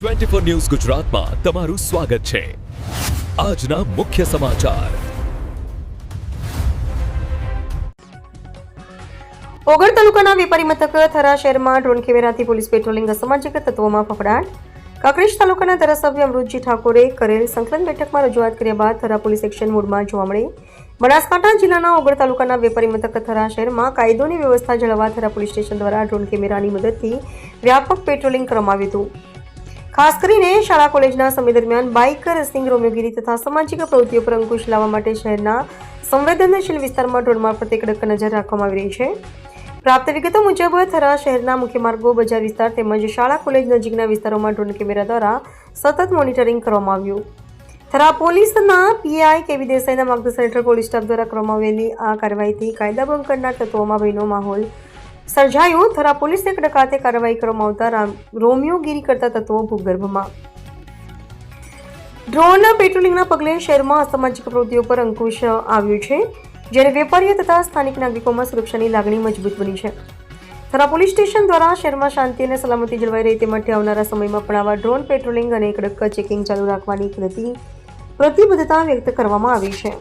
24 news ગુજરાતમાં તમારું સ્વાગત છે। આજના મુખ્ય સમાચાર। ઓગળ તાલુકાના વેપારી મથક થરા શહેરમાં ડ્રોન કેમેરાથી પોલીસ પેટ્રોલિંગ અસામાજિક તત્વોમાં ફફડાટ। કાંકરેજ તાલુકાના ધારાસભ્ય અમૃતજી ઠાકોરે કરેલ સંકલન બેઠકમાં રજૂઆત કર્યા બાદ થરા પોલીસ એક્શન મોડમાં જોવા મળી। બનાસકાંઠા જિલ્લાના ઓગળ તાલુકાના વેપારી મથક થરા શહેરમાં કાયદોની વ્યવસ્થા જાળવવા થરા પોલીસ સ્ટેશન દ્વારા ડ્રોન કેમેરાની મદદથી વ્યાપક પેટ્રોલિંગ કરવામાં આવ્યું હતું। ખાસ કરીને શાળા કોલેજના સમય દરમિયાન બાઇક રેસિંગ, રોમિયોગીરી તથા સામાજિક પ્રવૃત્તિઓ પર અંકુશ લાવવા માટે શહેરના સંવેદનશીલ વિસ્તારમાં ડ્રોન મારફતે કડક નજર રાખવામાં આવી રહી છે। પ્રાપ્ત વિગતો મુજબ થરા શહેરના મુખ્ય માર્ગો, બજાર વિસ્તાર તેમજ શાળા કોલેજ નજીકના વિસ્તારોમાં ડ્રોન કેમેરા દ્વારા સતત મોનિટરિંગ કરવામાં આવ્યું। થરા પોલીસના પીઆઈ કેવી દેસાઈના માર્ગદર્શન હેઠળ પોલીસ સ્ટાફ દ્વારા કરવામાં આવેલી આ કાર્યવાહીથી કાયદા ભંગ કરનાર તત્વોમાં ભયનો માહોલ સર્જાયો। થરા પોલીસને કડક હાથે કાર્યવાહી કરવામાં આવતા રોમિયોગીરી કરતા તત્વો ભૂગર્ભમાં। ડ્રોન પેટ્રોલિંગના પગલે શહેરમાં અસામાજિક પ્રવૃત્તિઓ પર અંકુશ આવ્યો છે, જ્યારે વેપારીઓ તથા સ્થાનિક નાગરિકોમાં સુરક્ષાની લાગણી મજબૂત બની છે। થરા પોલીસ સ્ટેશન દ્વારા શહેરમાં શાંતિ અને સલામતી જળવાઈ રહે તે માટે આવનારા સમયમાં પણ આવા ડ્રોન પેટ્રોલિંગ અને કડક ચેકિંગ ચાલુ રાખવાની પ્રતિબદ્ધતા વ્યક્ત કરવામાં આવી છે।